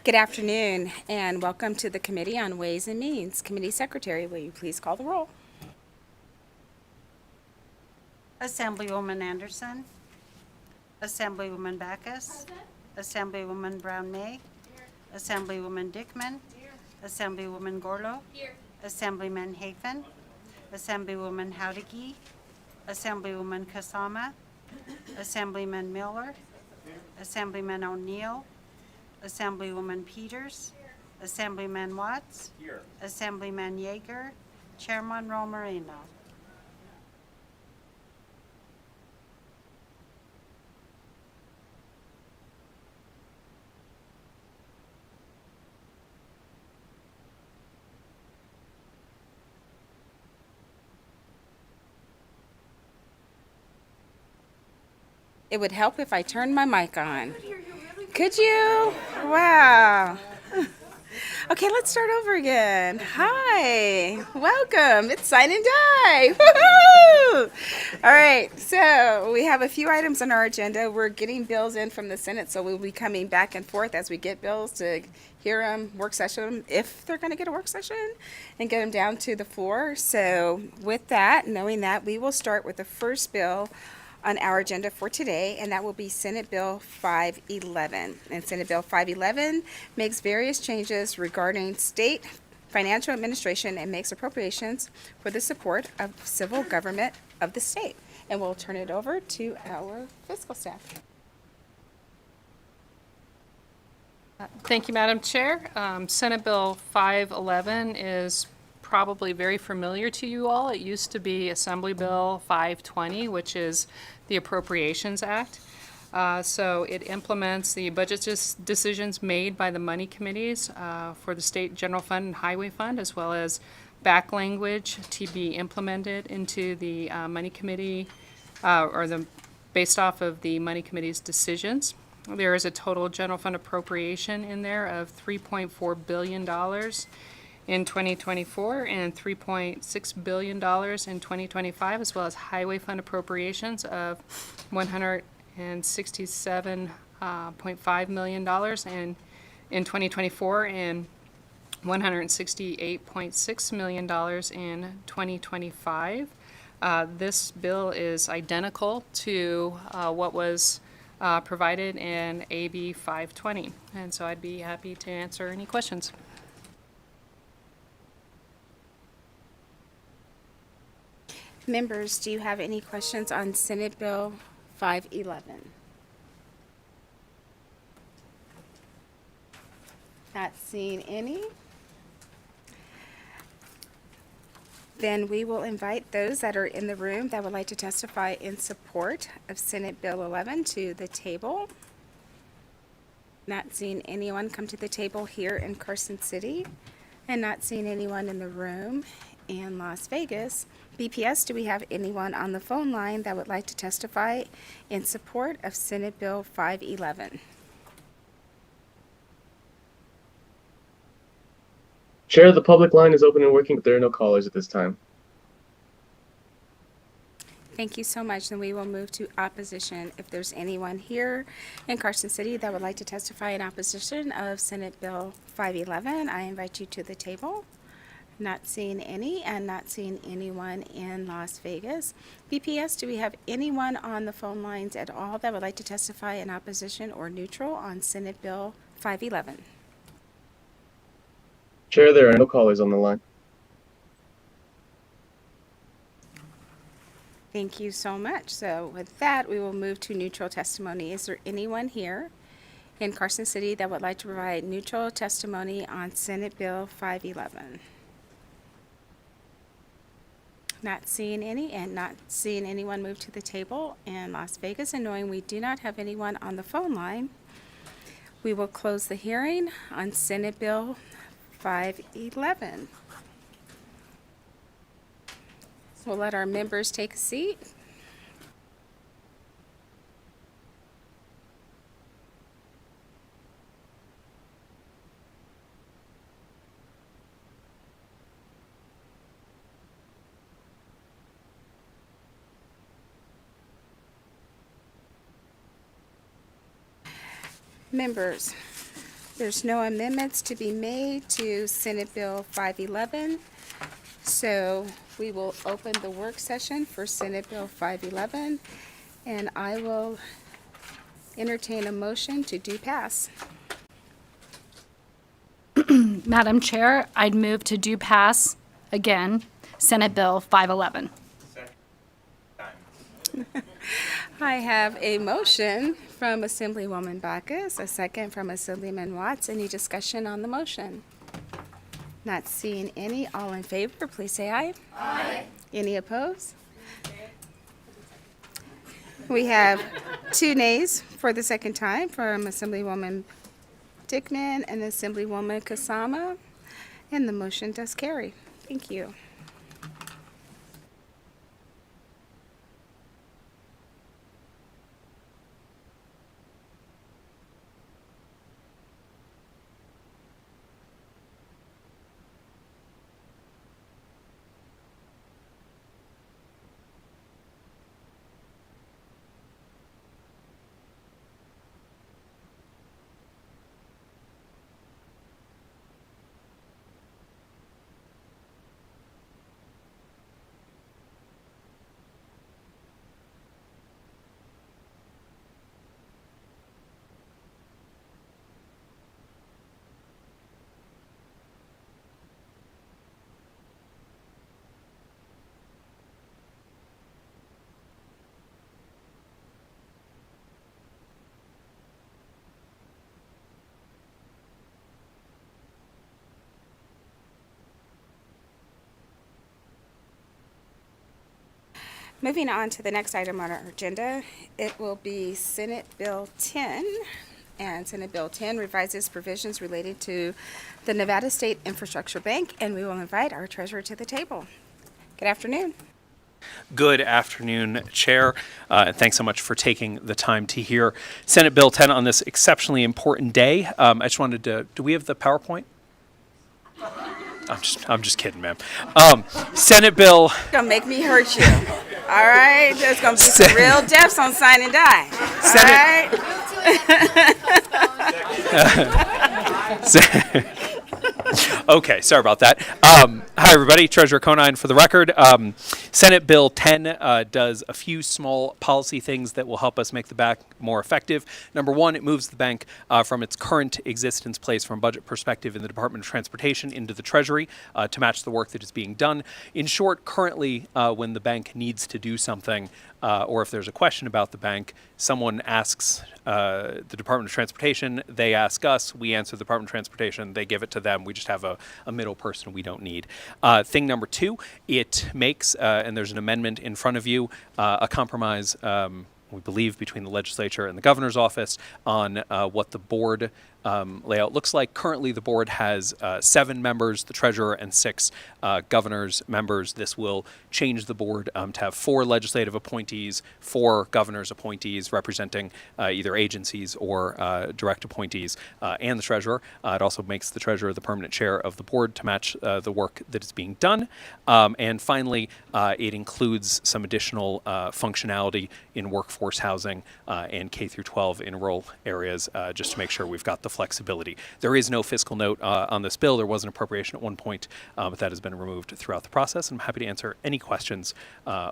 Good afternoon, and welcome to the Committee on Ways and Means. Committee Secretary, will you please call the roll? Assemblywoman Anderson. Assemblywoman Backus. Assemblywoman Brown May. Assemblywoman Dickman. Assemblywoman Gorlo. Assemblyman Hafen. Assemblywoman Howdigi. Assemblywoman Kasama. Assemblyman Miller. Assemblyman O'Neill. Assemblywoman Peters. Assemblyman Watts. Assemblyman Yeager. Chairman Romarino. It would help if I turned my mic on. Could you? Wow. Okay, let's start over again. Hi, welcome. It's sign and die. Woohoo! All right, so we have a few items on our agenda. We're getting bills in from the Senate, so we'll be coming back and forth as we get bills to hear them, work session, if they're going to get a work session, and get them down to the floor. So with that, knowing that, we will start with the first bill on our agenda for today, and that will be Senate Bill 511. And Senate Bill 511 makes various changes regarding state financial administration and makes appropriations for the support of civil government of the state. And we'll turn it over to our fiscal staff. Thank you, Madam Chair. Senate Bill 511 is probably very familiar to you all. It used to be Assembly Bill 520, which is the Appropriations Act. So it implements the budget decisions made by the money committees for the State General Fund and Highway Fund, as well as back language to be implemented into the money committee based off of the money committee's decisions. There is a total general fund appropriation in there of $3.4 billion in 2024 and $3.6 billion in 2025, as well as highway fund appropriations of $167.5 million in 2024 and $168.6 million in 2025. This bill is identical to what was provided in AB 520, and so I'd be happy to answer any questions. Members, do you have any questions on Senate Bill 511? Not seeing any. Then we will invite those that are in the room that would like to testify in support of Senate Bill 11 to the table. Not seeing anyone come to the table here in Carson City, and not seeing anyone in the room in Las Vegas. BPS, do we have anyone on the phone line that would like to testify in support of Senate Bill 511? Chair, the public line is open and working, but there are no callers at this time. Thank you so much. Then we will move to opposition. If there's anyone here in Carson City that would like to testify in opposition of Senate Bill 511, I invite you to the table. Not seeing any, and not seeing anyone in Las Vegas. BPS, do we have anyone on the phone lines at all that would like to testify in opposition or neutral on Senate Bill 511? Chair, there are no callers on the line. Thank you so much. So with that, we will move to neutral testimony. Is there anyone here in Carson City that would like to provide neutral testimony on Senate Bill 511? Not seeing any, and not seeing anyone move to the table in Las Vegas, and knowing we do not have anyone on the phone line, we will close the hearing on Senate Bill 511. So we'll let our members take a seat. Members, There's no amendments to be made to Senate Bill 511. So we will open the work session for Senate Bill 511, and I will entertain a motion to do pass. Madam Chair, I'd move to do pass, again, Senate Bill 511. I have a motion from Assemblywoman Backus, a second from Assemblyman Watts. Any discussion on the motion? Not seeing any. All in favor, please say aye. Aye. Any opposed? We have 2 nays for the second time from Assemblywoman Dickman and Assemblywoman Kasama, and the motion does carry. Thank you. Moving on to the next item on our agenda, it will be Senate Bill 10. And Senate Bill 10 revises provisions related to the Nevada State Infrastructure Bank, and we will invite our treasurer to the table. Good afternoon. Good afternoon, Chair. Thanks so much for taking the time to hear Senate Bill 10 on this exceptionally important day. I just wanted to, do we have the PowerPoint? I'm just kidding, ma'am. Senate Bill. Gonna make me hurt you. All right, there's gonna be some real deaths on sign and die. All right. Okay, sorry about that. Hi, everybody. Treasurer Conine for the record. Senate Bill 10 does a few small policy things that will help us make the bank more effective. Number one, it moves the bank from its current existence place from a budget perspective in the Department of Transportation into the Treasury to match the work that is being done. In short, currently, when the bank needs to do something, or if there's a question about the bank, someone asks the Department of Transportation, they ask us, we answer the Department of Transportation, they give it to them. We just have a middle person we don't need. Thing number two, it makes, and there's an amendment in front of you, a compromise, we believe, between the legislature and the governor's office on what the board layout looks like. Currently, the board has 7 members, the treasurer, and 6 governor's members. This will change the board to have 4 legislative appointees, 4 governor's appointees representing either agencies or direct appointees, and the treasurer. It also makes the treasurer the permanent chair of the board to match the work that is being done. And finally, it includes some additional functionality in workforce housing and K through 12 in rural areas, just to make sure we've got the flexibility. There is no fiscal note on this bill. There was an appropriation at one point, but that has been removed throughout the process. I'm happy to answer any questions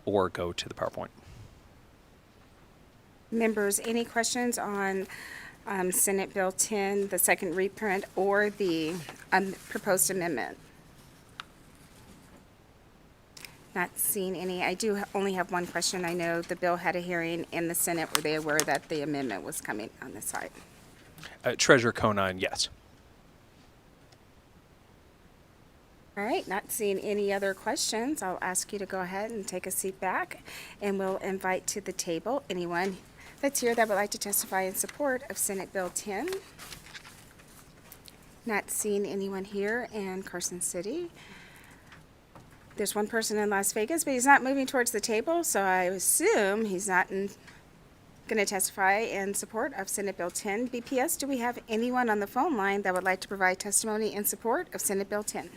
or go to the PowerPoint. Members, any questions on Senate Bill 10, the second reprint, or the proposed amendment? Not seeing any. I do only have one question. I know the bill had a hearing in the Senate. Were they aware that the amendment was coming on the side? Treasurer Conine, yes. All right, not seeing any other questions, I'll ask you to go ahead and take a seat back, and we'll invite to the table anyone that's here that would like to testify in support of Senate Bill 10. Not seeing anyone here in Carson City. There's one person in Las Vegas, but he's not moving towards the table, so I assume he's not going to testify in support of Senate Bill 10. BPS, do we have anyone on the phone line that would like to provide testimony in support of Senate Bill 10?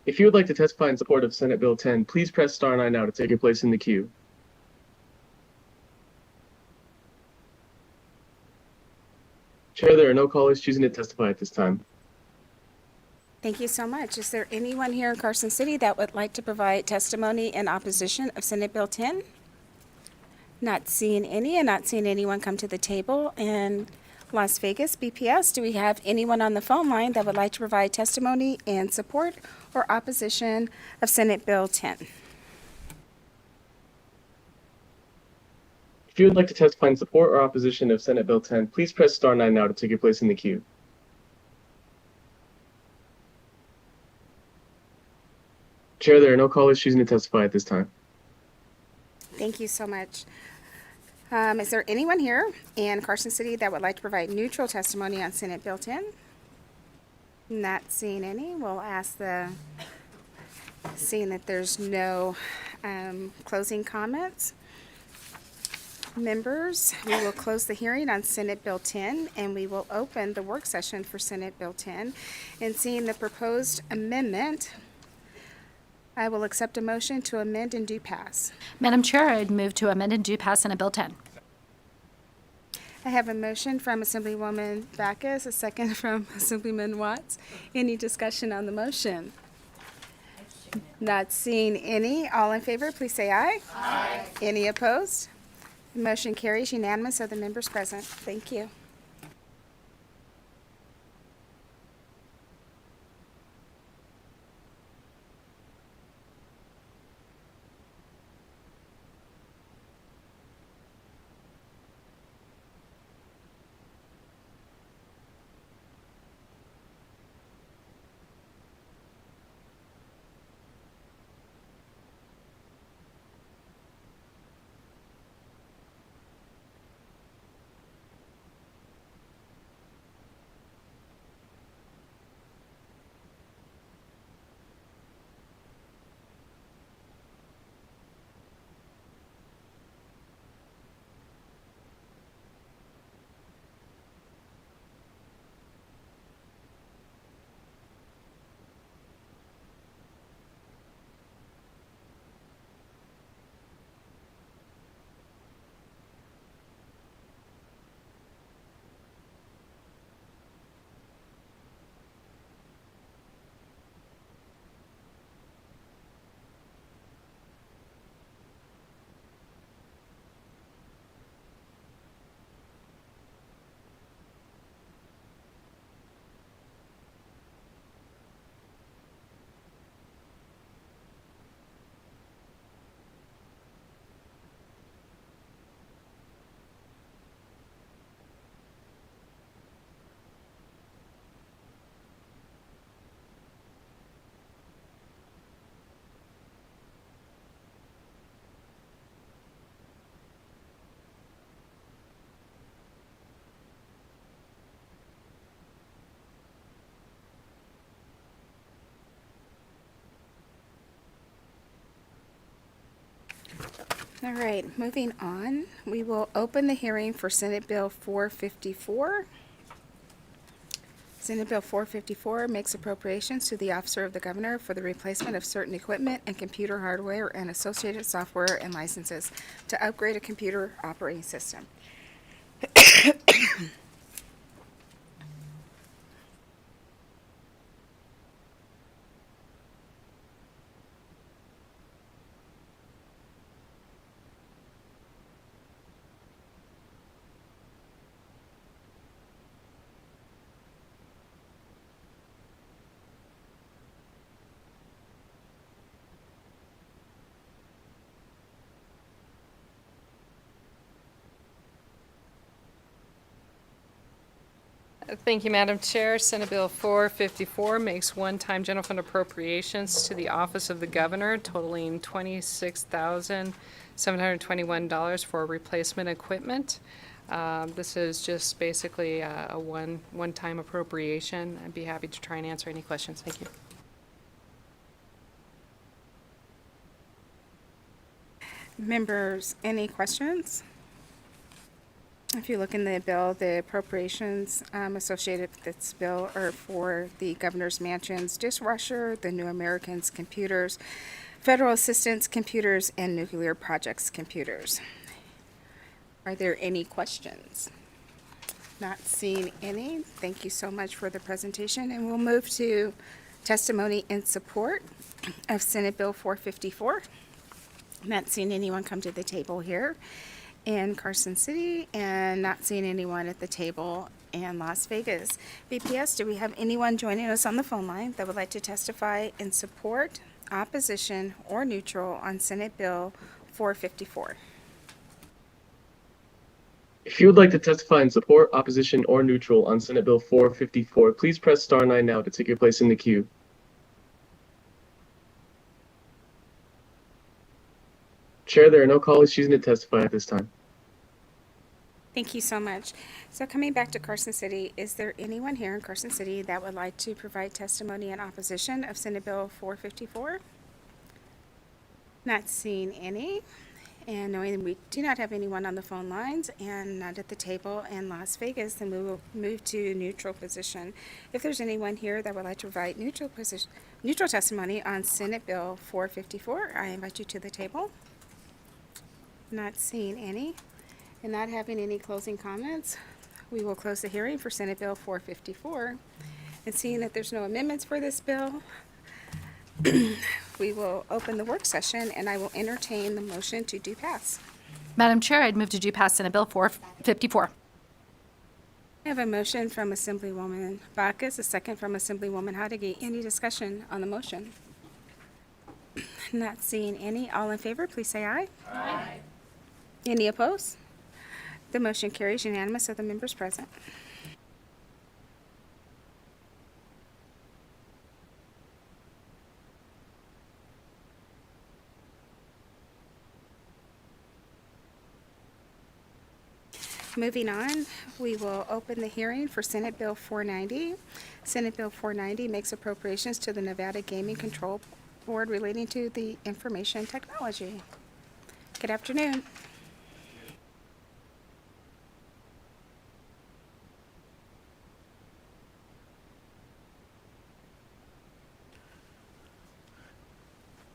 If you would like to testify in support of Senate Bill 10, please press *9 now to take your place in the queue. Chair, there are no callers choosing to testify at this time. Thank you so much. Is there anyone here in Carson City that would like to provide testimony in opposition of Senate Bill 10? Not seeing any and not seeing anyone come to the table. In Las Vegas, BPS, do we have anyone on the phone line that would like to provide testimony in support or opposition of Senate Bill 10? If you would like to testify in support or opposition of Senate Bill 10, please press star 9 now to take your place in the queue. Chair, there are no callers choosing to testify at this time. Thank you so much. Is there anyone here in Carson City that would like to provide neutral testimony on Senate Bill 10? Not seeing any. We'll ask seeing that there's no closing comments. Members, we will close the hearing on Senate Bill 10, and we will open the work session for Senate Bill 10. And seeing the proposed amendment, I will accept a motion to amend and do pass. Madam Chair, I'd move to amend and do pass Senate Bill 10. I have a motion from Assemblywoman Backus, a second from Assemblyman Watts. Any discussion on the motion? Not seeing any. All in favor, please say aye. Aye. Any opposed? The motion carries unanimous of the members present. Thank you. All right, moving on. We will open the hearing for Senate Bill 454. Senate Bill 454 makes appropriations to the Office of the Governor for the replacement of certain equipment and computer hardware and associated software and licenses to upgrade a computer operating system. Thank you, Madam Chair. Senate Bill 454 makes one-time general fund appropriations to the Office of the Governor totaling $26,721 for replacement equipment. This is just basically a one-time appropriation. I'd be happy to try and answer any questions. Thank you. Members, any questions? If you look in the bill, the appropriations associated with this bill are for the governor's mansions dishwasher, the New Americans computers, federal assistance computers, and nuclear projects computers. Are there any questions? Not seeing any. Thank you so much for the presentation, and we'll move to testimony in support of Senate Bill 454. Not seeing anyone come to the table here in Carson City, and not seeing anyone at the table in Las Vegas. BPS, do we have anyone joining us on the phone line that would like to testify in support, opposition, or neutral on Senate Bill 454? If you would like to testify in support, opposition, or neutral on Senate Bill 454, please press star 9 now to take your place in the queue. Chair, there are no callers choosing to testify at this time. Thank you so much. So coming back to Carson City, is there anyone here in Carson City that would like to provide testimony in opposition of Senate Bill 454? Not seeing any. And knowing we do not have anyone on the phone lines and not at the table in Las Vegas, then we will move to neutral position. If there's anyone here that would like to provide neutral testimony on Senate Bill 454, I invite you to the table. Not seeing any. And not having any closing comments, we will close the hearing for Senate Bill 454. And seeing that there's no amendments for this bill, we will open the work session, and I will entertain the motion to do pass. Madam Chair, I'd move to do pass Senate Bill 454. I have a motion from Assemblywoman Backus, a second from Assemblywoman Hadigate. Any discussion on the motion? Not seeing any. All in favor, please say aye. Aye. Any opposed? The motion carries unanimous of the members present. Moving on, we will open the hearing for Senate Bill 490. Senate Bill 490 makes appropriations to the Nevada Gaming Control Board relating to the information technology. Good afternoon.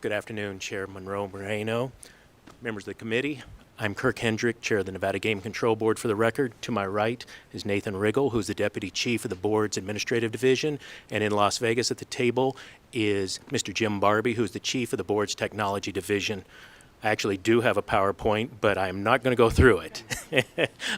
Good afternoon, Chair Monroe Moreno, members of the committee. I'm Kirk Hendrick, Chair of the Nevada Game Control Board for the record. To my right is Nathan Riggle, who's the Deputy Chief of the Board's Administrative Division. And in Las Vegas at the table is Mr. Jim Barbie, who's the Chief of the Board's Technology Division. I actually do have a PowerPoint, but I'm not going to go through it.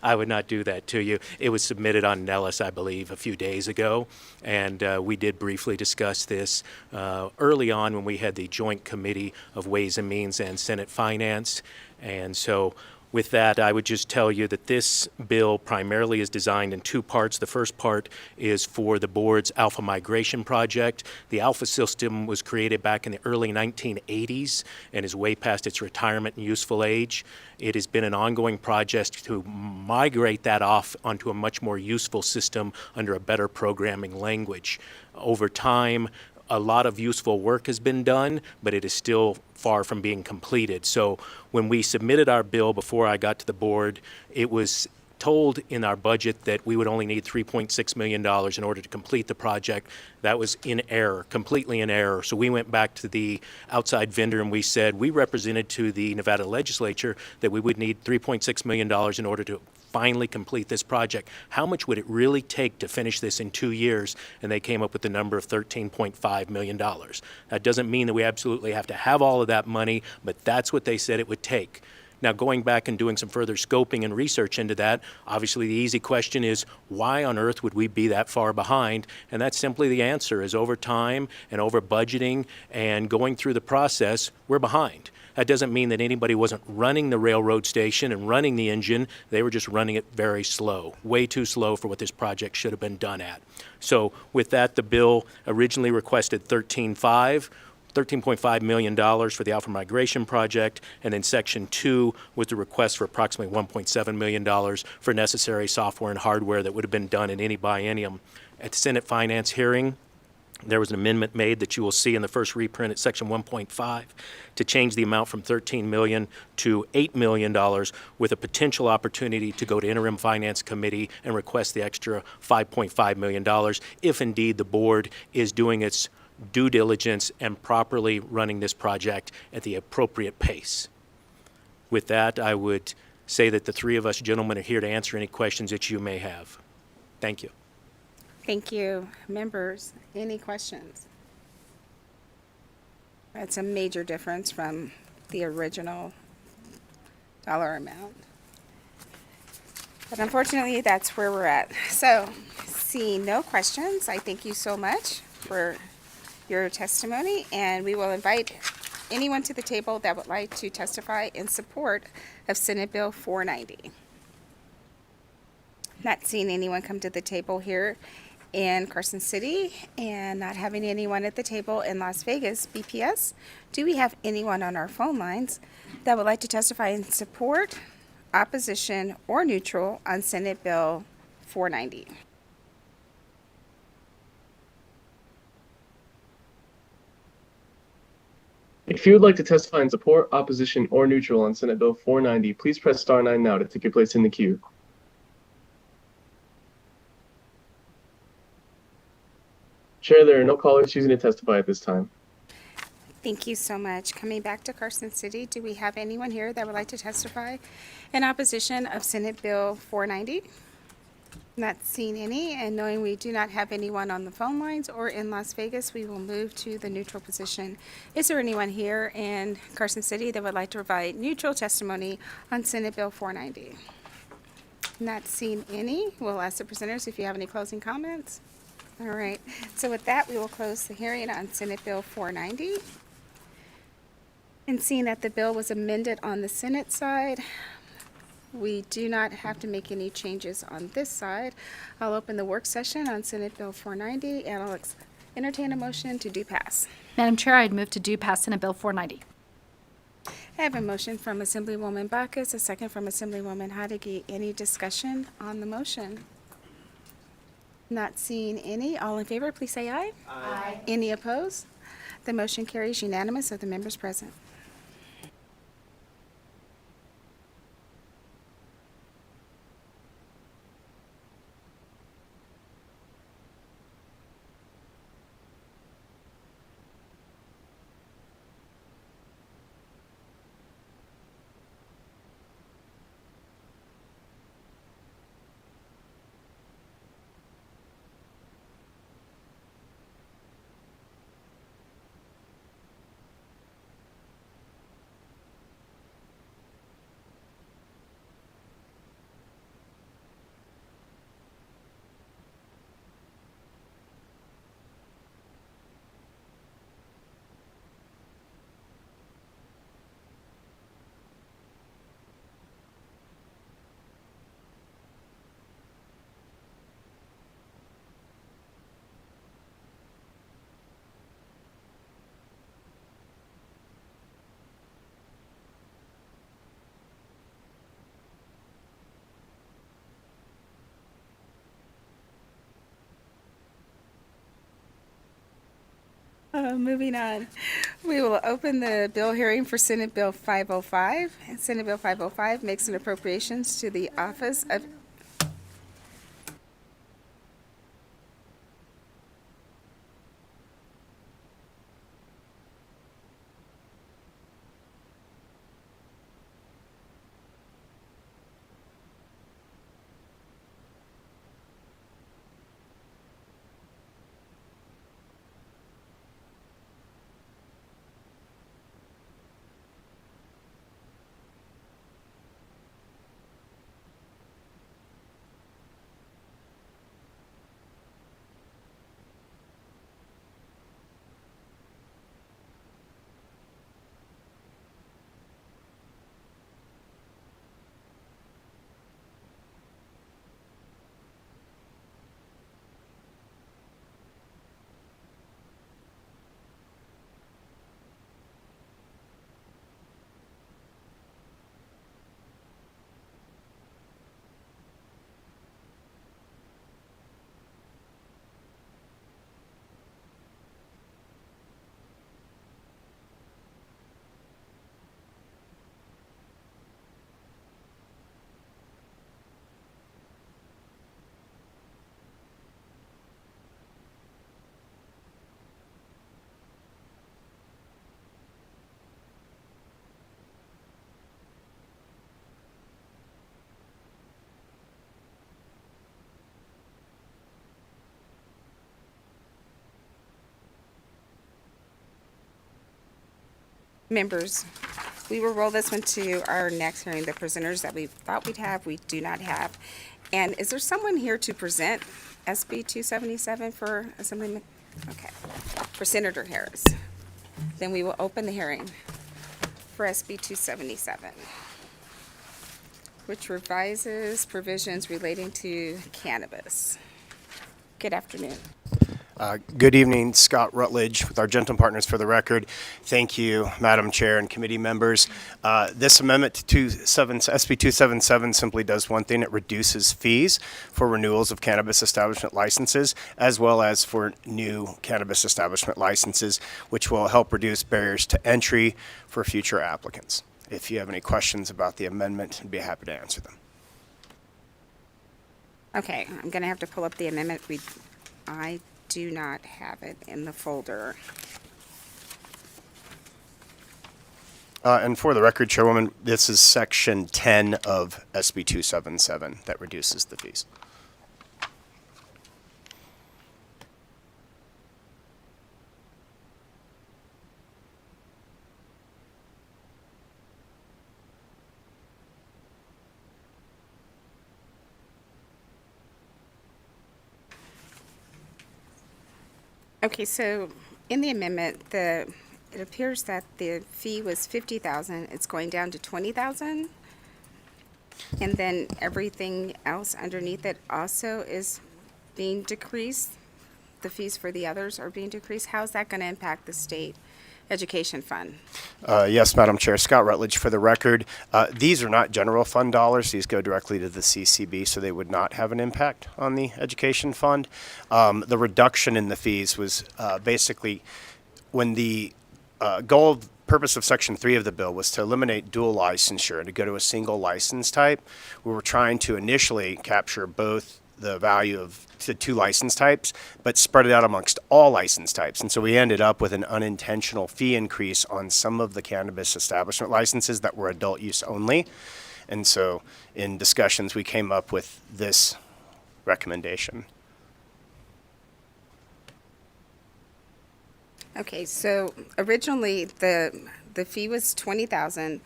I would not do that to you. It was submitted on Nellis, I believe, a few days ago, and we did briefly discuss this early on when we had the Joint Committee of Ways and Means and Senate Finance. And so with that, I would just tell you that this bill primarily is designed in two parts. The first part is for the board's Alpha Migration Project. The Alpha system was created back in the early 1980s and is way past its retirement and useful age. It has been an ongoing project to migrate that off onto a much more useful system under a better programming language. Over time, a lot of useful work has been done, but it is still far from being completed. So when we submitted our bill before I got to the board, it was told in our budget that we would only need $3.6 million in order to complete the project. That was in error, completely in error. So we went back to the outside vendor and we said, we represented to the Nevada Legislature that we would need $3.6 million in order to finally complete this project. How much would it really take to finish this in 2 years? And they came up with the number of $13.5 million. That doesn't mean that we absolutely have to have all of that money, but that's what they said it would take. Now, going back and doing some further scoping and research into that, obviously the easy question is, why on earth would we be that far behind? And that's simply the answer, is over time and over budgeting and going through the process, we're behind. That doesn't mean that anybody wasn't running the railroad station and running the engine. They were just running it very slow, way too slow for what this project should have been done at. So with that, the bill originally requested $13.5 million for the Alpha Migration Project, and then Section 2 was the request for approximately $1.7 million for necessary software and hardware that would have been done in any biennium. At the Senate Finance hearing, there was an amendment made that you will see in the first reprint at Section 1.5 to change the amount from $13 million to $8 million with a potential opportunity to go to Interim Finance Committee and request the extra $5.5 million if indeed the board is doing its due diligence and properly running this project at the appropriate pace. With that, I would say that the three of us gentlemen are here to answer any questions that you may have. Thank you. Thank you. Members, any questions? That's a major difference from the original dollar amount. But unfortunately, that's where we're at. So, seeing no questions, I thank you so much for your testimony, and we will invite anyone to the table that would like to testify in support of Senate Bill 490. Not seeing anyone come to the table here in Carson City and not having anyone at the table in Las Vegas, BPS. Do we have anyone on our phone lines that would like to testify in support, opposition, or neutral on Senate Bill 490? If you would like to testify in support, opposition, or neutral on Senate Bill 490, please press star 9 now to take your place in the queue. Chair, there are no callers choosing to testify at this time. Thank you so much. Coming back to Carson City, do we have anyone here that would like to testify in opposition of Senate Bill 490? Not seeing any, and knowing we do not have anyone on the phone lines or in Las Vegas, we will move to the neutral position. Is there anyone here in Carson City that would like to provide neutral testimony on Senate Bill 490? Not seeing any. We'll ask the presenters if you have any closing comments. All right. So with that, we will close the hearing on Senate Bill 490. And seeing that the bill was amended on the Senate side, we do not have to make any changes on this side. I'll open the work session on Senate Bill 490, and I'll entertain a motion to do pass. Madam Chair, I'd move to do pass Senate Bill 490. I have a motion from Assemblywoman Backus, a second from Assemblywoman Hadigi. Any discussion on the motion? Not seeing any. All in favor, please say aye. Aye. Any opposed? The motion carries unanimous of the members present. Moving on, we will open the bill hearing for Senate Bill 505. And Senate Bill 505 makes an appropriations to the Office of Members, we will roll this one to our next hearing. The presenters that we thought we'd have, we do not have. And is there someone here to present SB 277 for Assemblyman? Okay, for Senator Harris. Then we will open the hearing for SB 277, which revises provisions relating to cannabis. Good afternoon. Good evening, Scott Rutledge with Argentum Partners for the record. Thank you, Madam Chair and committee members. This amendment to SB 277 simply does one thing. It reduces fees for renewals of cannabis establishment licenses, as well as for new cannabis establishment licenses, which will help reduce barriers to entry for future applicants. If you have any questions about the amendment, I'd be happy to answer them. Okay, I'm going to have to pull up the amendment. I do not have it in the folder. And for the record, Chairwoman, this is Section 10 of SB 277 that reduces the fees. Okay, so in the amendment, it appears that the fee was 50,000. It's going down to 20,000. And then everything else underneath it also is being decreased. The fees for the others are being decreased. How's that going to impact the state education fund? Yes, Madam Chair. Scott Rutledge for the record. These are not general fund dollars. These go directly to the CCB, so they would not have an impact on the education fund. The reduction in the fees was basically when the purpose of Section 3 of the bill was to eliminate dual licensure and to go to a single license type. We were trying to initially capture both the value of the two license types, but spread it out amongst all license types. And so we ended up with an unintentional fee increase on some of the cannabis establishment licenses that were adult use only. And so in discussions, we came up with this recommendation. Okay, so originally the fee was 20,000,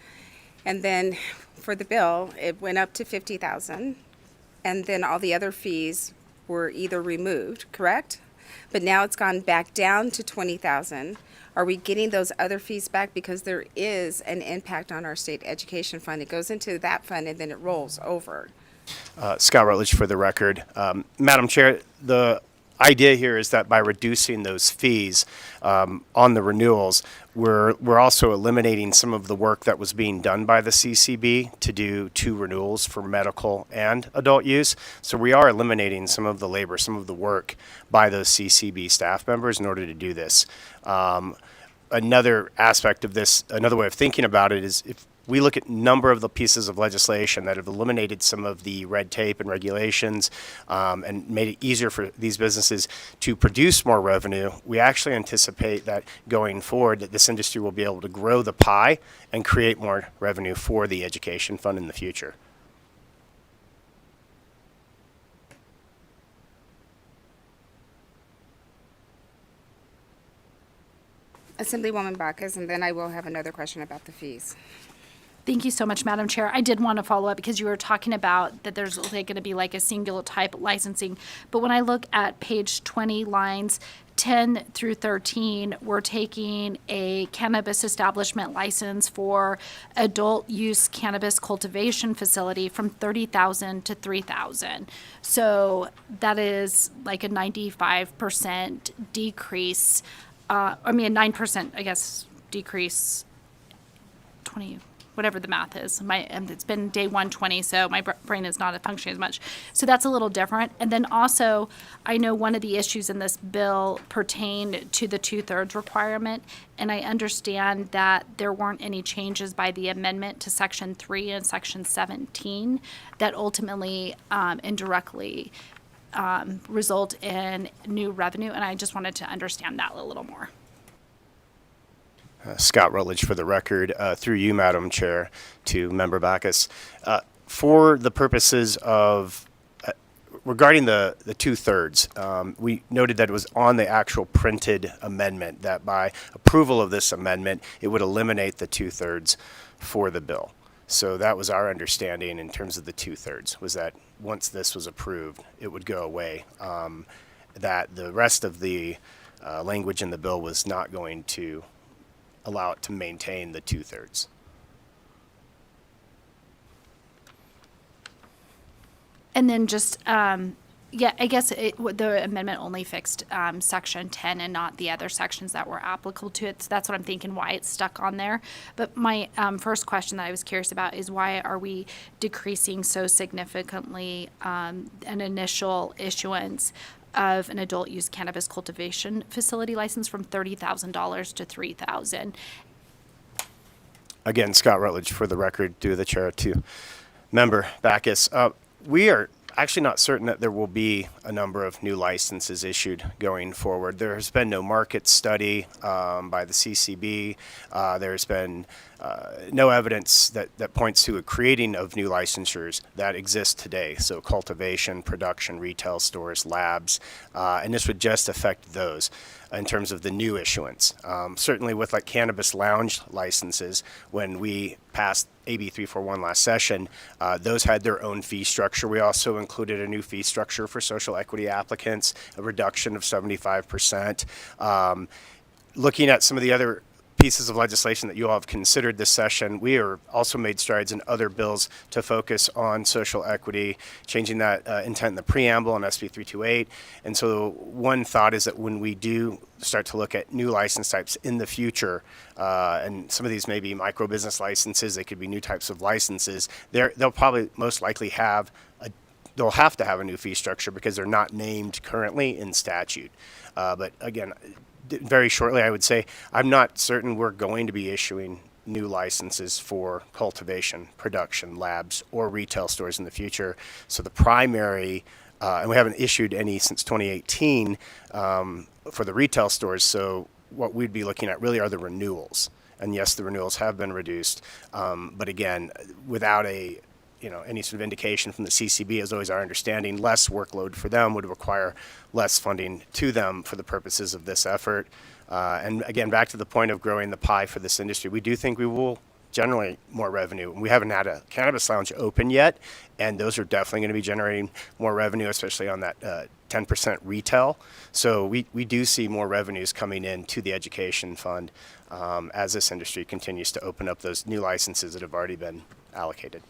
and then for the bill, it went up to 50,000. And then all the other fees were either removed, correct? But now it's gone back down to 20,000. Are we getting those other fees back? Because there is an impact on our state education fund. It goes into that fund and then it rolls over. Scott Rutledge for the record. Madam Chair, the idea here is that by reducing those fees on the renewals, we're also eliminating some of the work that was being done by the CCB to do two renewals for medical and adult use. So we are eliminating some of the labor, some of the work by those CCB staff members in order to do this. Another aspect of this, another way of thinking about it is if we look at a number of the pieces of legislation that have eliminated some of the red tape and regulations and made it easier for these businesses to produce more revenue. We actually anticipate that going forward that this industry will be able to grow the pie and create more revenue for the education fund in the future. Assemblywoman Bacchus, and then I will have another question about the fees. Thank you so much, Madam Chair. I did want to follow up because you were talking about that there's going to be like a singular type licensing. But when I look at page 20, lines 10 through 13, we're taking a cannabis establishment license for adult use cannabis cultivation facility from 30,000 to 3,000. So that is like a 95% decrease. A 9%, I guess, decrease. 20. Whatever the math is. It's been day 120, so my brain is not functioning as much. So that's a little different. And then also, I know one of the issues in this bill pertained to the 2/3 requirement, and I understand that there weren't any changes by the amendment to Section 3 and Section 17 that ultimately indirectly result in new revenue, and I just wanted to understand that a little more. Scott Rutledge for the record, through you, Madam Chair, to Member Bacchus. For the purposes of regarding the two-thirds, we noted that it was on the actual printed amendment, that by approval of this amendment, it would eliminate the two-thirds for the bill. So that was our understanding in terms of the two-thirds, was that once this was approved, it would go away. That the rest of the language in the bill was not going to allow it to maintain the two-thirds. And then just, yeah, I guess the amendment only fixed section 10 and not the other sections that were applicable to it. So that's what I'm thinking, why it's stuck on there. But my first question that I was curious about is why are we decreasing so significantly an initial issuance of an adult use cannabis cultivation facility license from $30,000 to $3,000? Again, Scott Rutledge for the record, through the chair to Member Backus. We are actually not certain that there will be a number of new licenses issued going forward. There has been no market study by the CCB. There's been no evidence that points to a creating of new licensures that exist today. So cultivation, production, retail stores, labs, and this would just affect those in terms of the new issuance. Certainly with like cannabis lounge licenses, when we passed AB 341 last session, those had their own fee structure. We also included a new fee structure for social equity applicants, a reduction of 75%. Looking at some of the other pieces of legislation that you all have considered this session, we are also made strides in other bills to focus on social equity, changing that intent in the preamble on SB 328. And so one thought is that when we do start to look at new license types in the future, and some of these may be micro business licenses, they could be new types of licenses, they'll probably most likely have they'll have to have a new fee structure because they're not named currently in statute. But again, very shortly, I would say I'm not certain we're going to be issuing new licenses for cultivation, production, labs, or retail stores in the future. So the primary, and we haven't issued any since 2018 for the retail stores. So what we'd be looking at really are the renewals. And yes, the renewals have been reduced. But again, without any sort of indication from the CCB, is always our understanding, less workload for them would require less funding to them for the purposes of this effort. And again, back to the point of growing the pie for this industry, we do think we will generate more revenue. We haven't had a cannabis lounge open yet, and those are definitely going to be generating more revenue, especially on that 10% retail. So we do see more revenues coming in to the education fund as this industry continues to open up those new licenses that have already been allocated.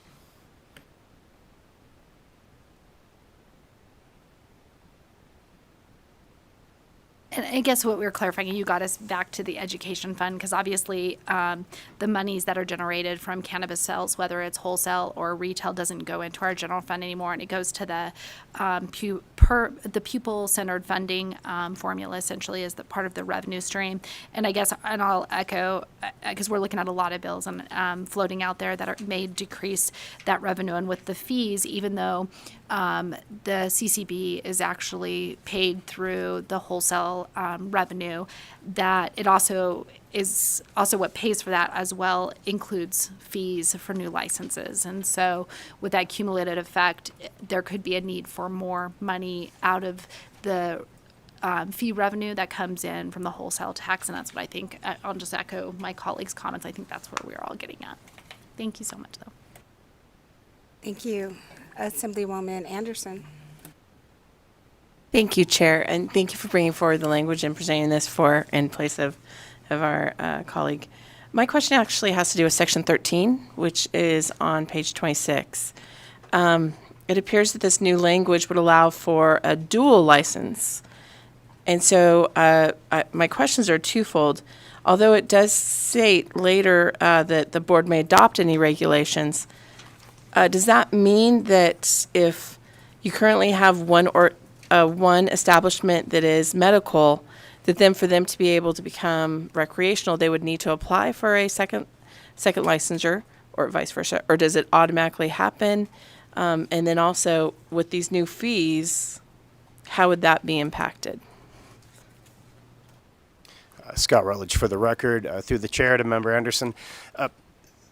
And I guess what we were clarifying, you got us back to the education fund, because obviously the monies that are generated from cannabis sales, whether it's wholesale or retail, doesn't go into our general fund anymore, and it goes to the the pupil-centered funding formula, essentially, is the part of the revenue stream. And I guess, and I'll echo, because we're looking at a lot of bills and floating out there that may decrease that revenue. And with the fees, even though the CCB is actually paid through the wholesale revenue, that it also is what pays for that as well includes fees for new licenses. And so with that cumulative effect, there could be a need for more money out of the fee revenue that comes in from the wholesale tax. And that's what I think. I'll just echo my colleagues' comments. I think that's where we're all getting at. Thank you so much, though. Thank you. Assemblywoman Anderson. Thank you, Chair, and thank you for bringing forward the language and presenting this in place of our colleague. My question actually has to do with Section 13, which is on page 26. It appears that this new language would allow for a dual license. And so my questions are twofold. Although it does state later that the board may adopt any regulations, does that mean that if you currently have one establishment that is medical, that then for them to be able to become recreational, they would need to apply for a second licensure, or vice versa? Or does it automatically happen? And then also with these new fees, how would that be impacted? Scott Rutledge for the record, through the chair to Member Anderson.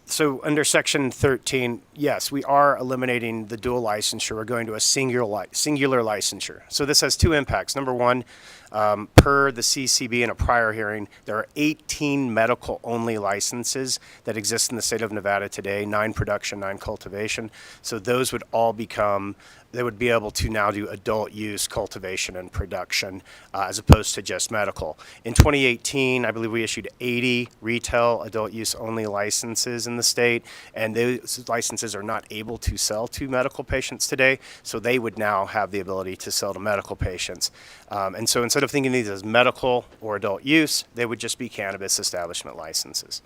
So under section 13, yes, we are eliminating the dual licensure. We're going to a singular licensure. So this has two impacts. Number one, per the CCB in a prior hearing, there are 18 medical-only licenses that exist in the state of Nevada today, 9 production, 9 cultivation. So those would all become, they would be able to now do adult use, cultivation, and production as opposed to just medical. In 2018, I believe we issued 80 retail adult use only licenses in the state, and those licenses are not able to sell to medical patients today, so they would now have the ability to sell to medical patients. And so instead of thinking of these as medical or adult use, they would just be cannabis establishment licenses.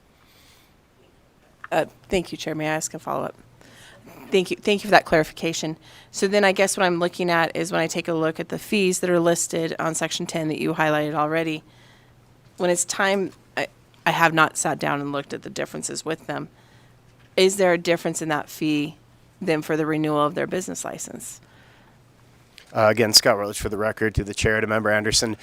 Thank you, Chair. May I ask a follow-up? Thank you for that clarification. So then I guess what I'm looking at is when I take a look at the fees that are listed on Section 10 that you highlighted already, when it's time, I have not sat down and looked at the differences with them. Is there a difference in that fee than for the renewal of their business license? Again, Scott Rutledge for the record, to the chair, to Member Anderson.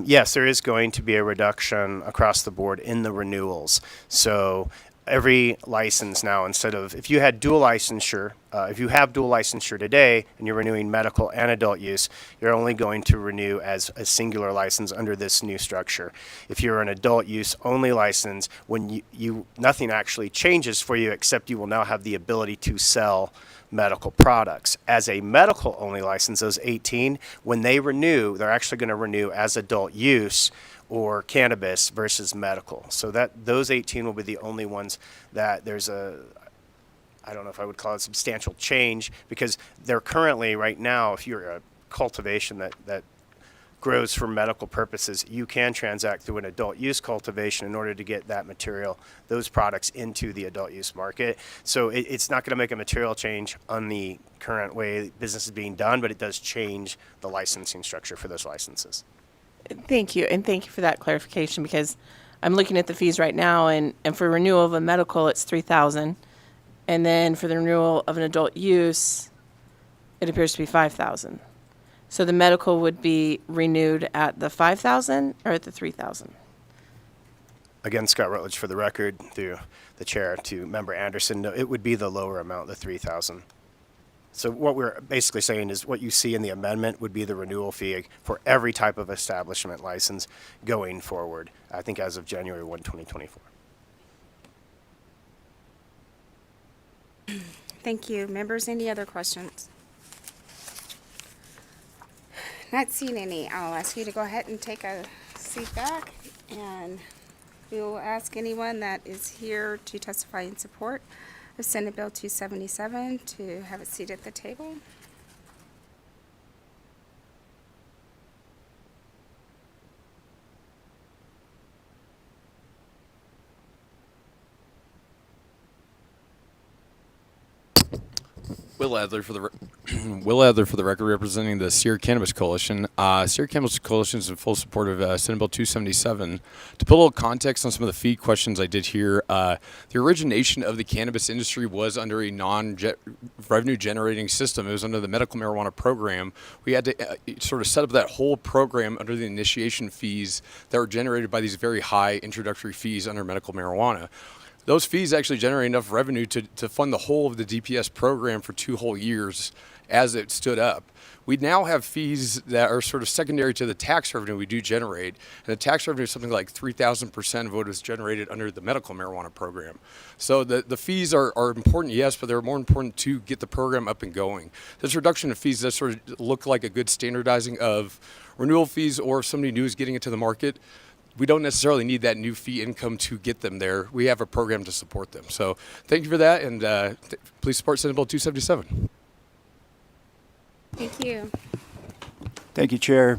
Yes, there is going to be a reduction across the board in the renewals. So every license now, instead of, if you had dual licensure, if you have dual licensure today and you're renewing medical and adult use, you're only going to renew as a singular license under this new structure. If you're an adult use only license, when nothing actually changes for you except you will now have the ability to sell medical products. As a medical only license, those 18, when they renew, they're actually going to renew as adult use or cannabis versus medical. So that those 18 will be the only ones that there's a, I don't know if I would call it substantial change, because they're currently right now, if you're a cultivation that grows for medical purposes, you can transact through an adult use cultivation in order to get that material, those products into the adult use market. So it's not going to make a material change on the current way business is being done, but it does change the licensing structure for those licenses. Thank you, and thank you for that clarification, because I'm looking at the fees right now, and for renewal of a medical, it's $3,000, and then for the renewal of an adult use, it appears to be $5,000. So the medical would be renewed at the $5,000 or at the $3,000? Again, Scott Rutledge for the record, through the chair, to Member Anderson. No, it would be the lower amount, the $3,000. So what we're basically saying is what you see in the amendment would be the renewal fee for every type of establishment license going forward, I think as of January 1, 2024. Thank you. Members, any other questions? Not seeing any. I'll ask you to go ahead and take a seat back, and we will ask anyone that is here to testify in support of Senate Bill 277 to have a seat at the table. Will Adler for the record, representing the Sierra Cannabis Coalition. Sierra Cannabis Coalition is in full support of Senate Bill 277. To put a little context on some of the fee questions I did here, the origination of the cannabis industry was under a non-revenue generating system. It was under the medical marijuana program. We had to sort of set up that whole program under the initiation fees that were generated by these very high introductory fees under medical marijuana. Those fees actually generate enough revenue to fund the whole of the DPS program for 2 whole years as it stood up. We now have fees that are sort of secondary to the tax revenue we do generate. And the tax revenue is something like 3,000% of what is generated under the medical marijuana program. So the fees are important, yes, but they're more important to get the program up and going. This reduction of fees does sort of look like a good standardizing of renewal fees, or if somebody new is getting into the market, we don't necessarily need that new fee income to get them there. We have a program to support them. So thank you for that, and please support Senate Bill 277. Thank you. Thank you, Chair.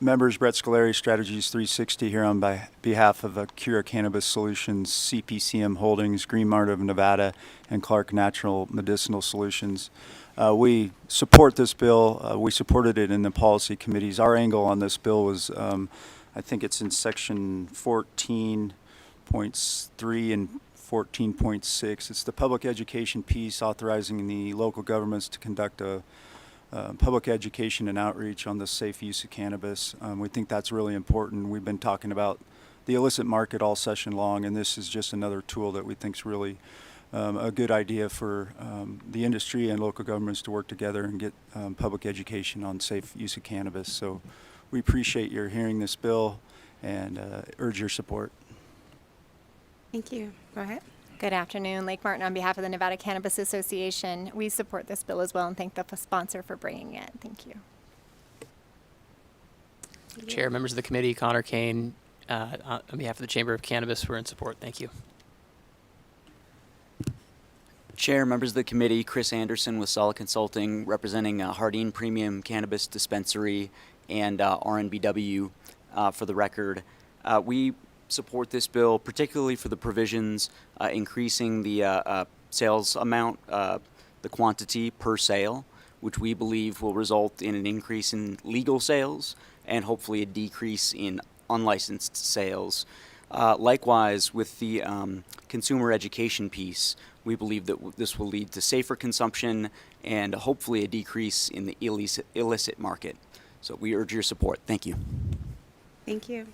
Members, Brett Scolari, Strategies 360 here on behalf of Cura Cannabis Solutions, CPCM Holdings, Green Mart of Nevada, and Clark Natural Medicinal Solutions. We support this bill. We supported it in the policy committees. Our angle on this bill was I think it's in section 14.3 and 14.6. It's the public education piece authorizing the local governments to conduct a public education and outreach on the safe use of cannabis. We think that's really important. We've been talking about the illicit market all session long, and this is just another tool that we think is really a good idea for the industry and local governments to work together and get public education on safe use of cannabis. So we appreciate your hearing this bill and urge your support. Thank you. Go ahead. Good afternoon. Lake Martin on behalf of the Nevada Cannabis Association. We support this bill as well and thank the sponsor for bringing it. Thank you. Chair, members of the committee, Connor Kane, on behalf of the Chamber of Cannabis, we're in support. Thank you. Chair, members of the committee, Chris Anderson with Solid Consulting, representing Hardin Premium Cannabis Dispensary and RNBW. For the record, we support this bill, particularly for the provisions increasing the sales amount, the quantity per sale, which we believe will result in an increase in legal sales and hopefully a decrease in unlicensed sales. Likewise, with the consumer education piece, we believe that this will lead to safer consumption and hopefully a decrease in the illicit market. So we urge your support. Thank you. Thank you.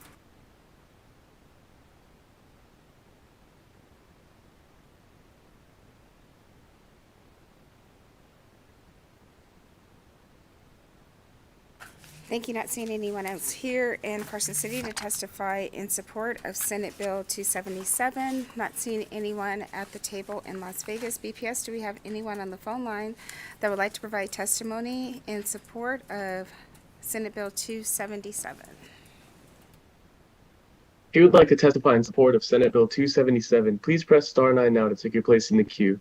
Thank you. Not seeing anyone else here in Carson City to testify in support of Senate Bill 277. Not seeing anyone at the table in Las Vegas. BPS, do we have anyone on the phone line that would like to provide testimony in support of Senate Bill 277? If you would like to testify in support of Senate Bill 277, please press star 9 now to take your place in the queue.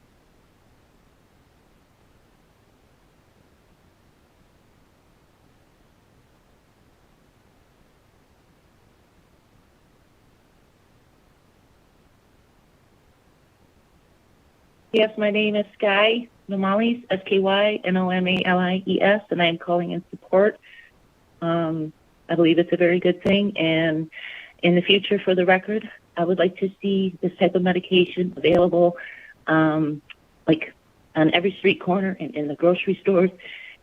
Yes, my name is Sky Nomales, SKYNOMALIES, and I am calling in support. I believe it's a very good thing, and in the future, for the record, I would like to see this type of medication available like on every street corner and in the grocery stores,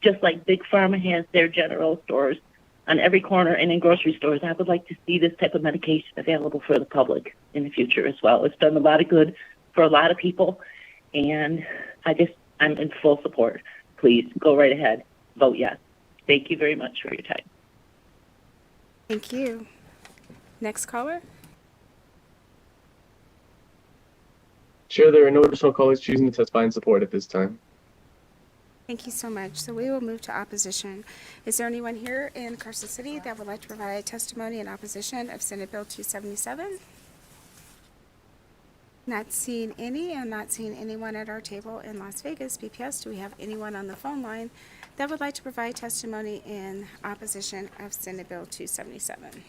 just like Big Pharma has their general stores on every corner and in grocery stores. I would like to see this type of medication available for the public in the future as well. It's done a lot of good for a lot of people, and I'm in full support. Please go right ahead. Vote yes. Thank you very much for your time. Thank you. Next caller. Chair, there are no additional callers choosing to testify in support at this time. Thank you so much. So we will move to opposition. Is there anyone here in Carson City that would like to provide testimony in opposition of Senate Bill 277? Not seeing any, and not seeing anyone at our table in Las Vegas. BPS, do we have anyone on the phone line that would like to provide testimony in opposition of Senate Bill 277?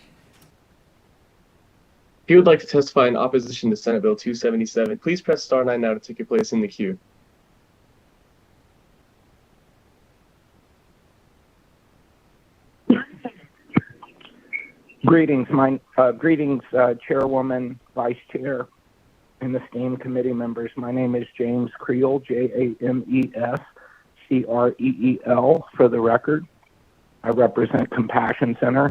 If you would like to testify in opposition to Senate Bill 277, please press star 9 now to take your place in the queue. Greetings, Chairwoman, Vice Chair, and esteemed committee members. My name is James Creel, JamesCreel, for the record. I represent Compassion Center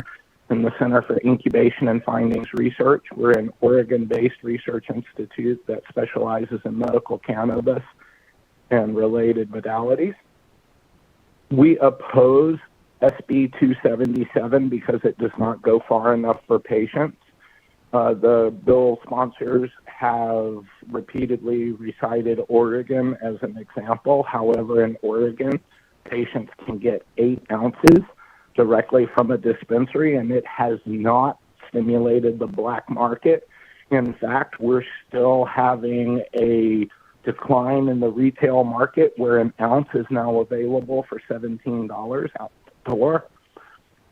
and the Center for Incubation and Findings Research. We're an Oregon-based research institute that specializes in medical cannabis and related modalities. We oppose SB 277 because it does not go far enough for patients. The bill sponsors have repeatedly recited Oregon as an example. However, in Oregon, patients can get 8 ounces directly from a dispensary, and it has not stimulated the black market. In fact, we're still having a decline in the retail market where an ounce is now available for $17 out the door.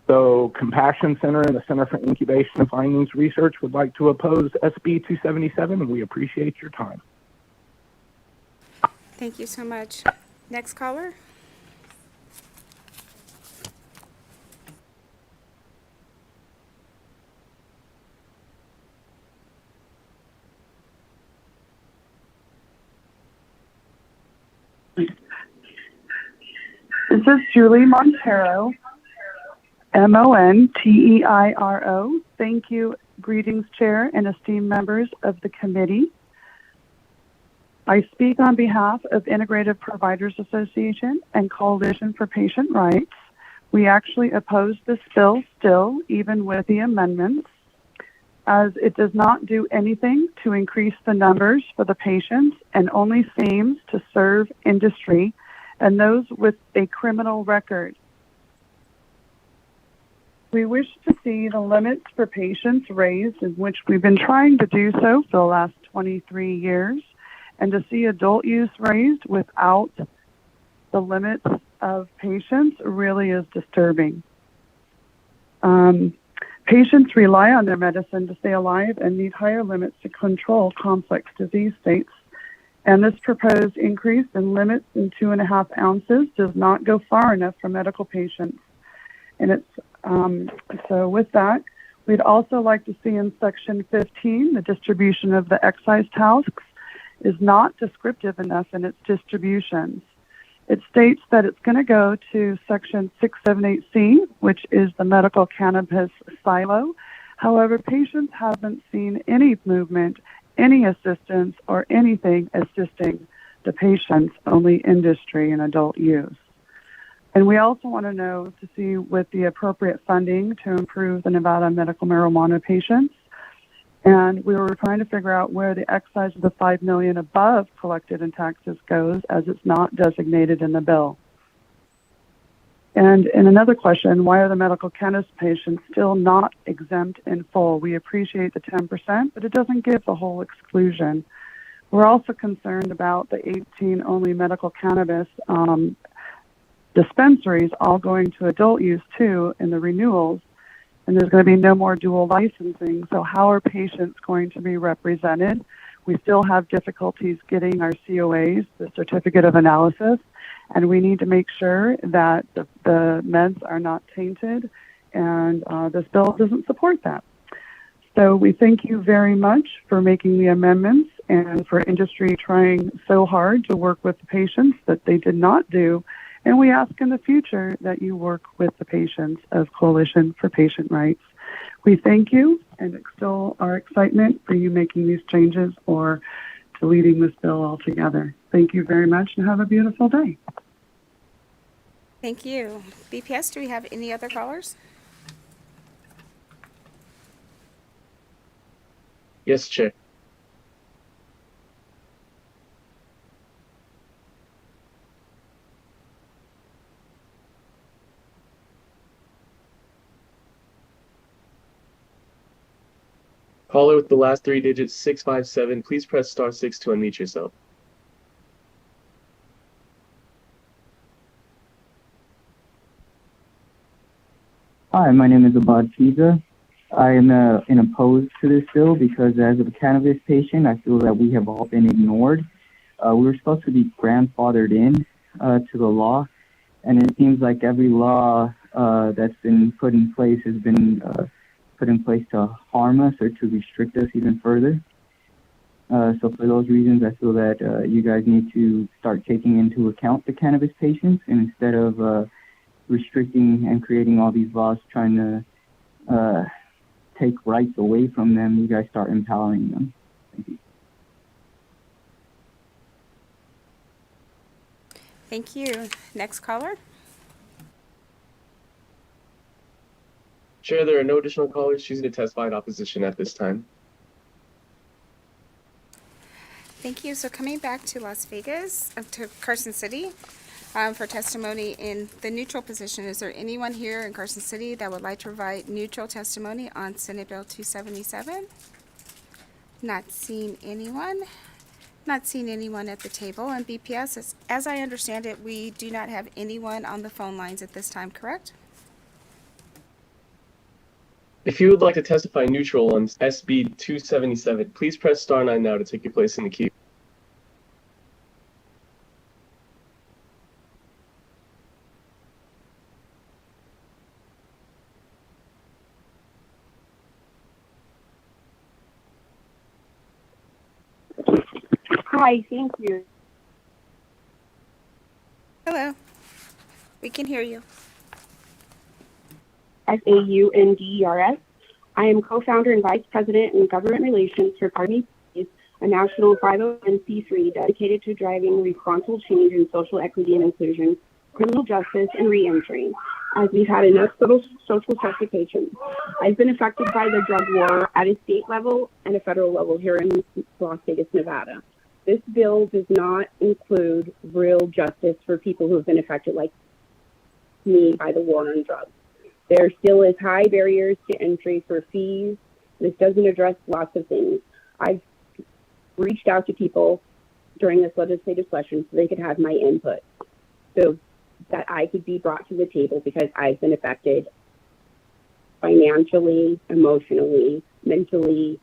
So Compassion Center and the Center for Incubation and Findings Research would like to oppose SB 277, and we appreciate your time. Thank you so much. Next caller. This is Julie Montero, Monteiro. Thank you. Greetings, Chair and esteemed members of the committee. I speak on behalf of Integrative Providers Association and Coalition for Patient Rights. We actually oppose this bill still, even with the amendments, as it does not do anything to increase the numbers for the patients and only seems to serve industry and those with a criminal record. We wish to see the limits for patients raised, in which we've been trying to do so for the last 23 years, and to see adult use raised without the limits of patients really is disturbing. Patients rely on their medicine to stay alive and need higher limits to control complex disease states. And this proposed increase in limits in 2.5 ounces does not go far enough for medical patients. And so with that, we'd also like to see in Section 15, the distribution of the excise tax is not descriptive enough in its distributions. It states that it's going to go to Section 678C, which is the medical cannabis silo. However, patients haven't seen any movement, any assistance, or anything assisting the patients, only industry and adult use. And we also want to know to see with the appropriate funding to improve the Nevada medical marijuana patients. And we were trying to figure out where the excise of the $5 million above collected in taxes goes, as it's not designated in the bill. And in another question, why are the medical cannabis patients still not exempt in full? We appreciate the 10%, but it doesn't give the whole exclusion. We're also concerned about the 18 only medical cannabis dispensaries all going to adult use too in the renewals. And there's going to be no more dual licensing. So how are patients going to be represented? We still have difficulties getting our COAs, the certificate of analysis, and we need to make sure that the meds are not tainted, and this bill doesn't support that. So we thank you very much for making the amendments and for industry trying so hard to work with the patients that they did not do. And we ask in the future that you work with the patients of Coalition for Patient Rights. We thank you and extol our excitement for you making these changes or deleting this bill altogether. Thank you very much and have a beautiful day. Thank you. BPS, do we have any other callers? Yes, Chair. Caller with the last 3 digits, 657, please press star 6 to unmute yourself. Hi, my name is Abad Fiza. I am opposed to this bill because as a cannabis patient, I feel that we have all been ignored. We were supposed to be grandfathered in to the law, and it seems like every law that's been put in place has been put in place to harm us or to restrict us even further. So for those reasons, I feel that you guys need to start taking into account the cannabis patients, and instead of restricting and creating all these laws trying to take rights away from them, you guys start empowering them. Thank you. Thank you. Next caller. Chair, there are no additional callers choosing to testify in opposition at this time. Thank you. So coming back to Las Vegas, to Carson City, for testimony in the neutral position, is there anyone here in Carson City that would like to provide neutral testimony on Senate Bill 277? Not seeing anyone. Not seeing anyone at the table. And BPS, as I understand it, we do not have anyone on the phone lines at this time, correct? If you would like to testify neutral on SB 277, please press star 9 now to take your place in the queue. Hi, thank you. Hello. We can hear you. Saunders. I am co-founder and vice president in government relations for Carney. a national 501c3 dedicated to driving responsible change in social equity and inclusion, criminal justice, and reentry, as we've had enough social justification. I've been affected by the drug war at a state level and a federal level here in Las Vegas, Nevada. This bill does not include real justice for people who have been affected like me by the war on drugs. There still is high barriers to entry for fees. This doesn't address lots of things. I've reached out to people during this legislative session so they could have my input, so that I could be brought to the table, because I've been affected financially, emotionally, mentally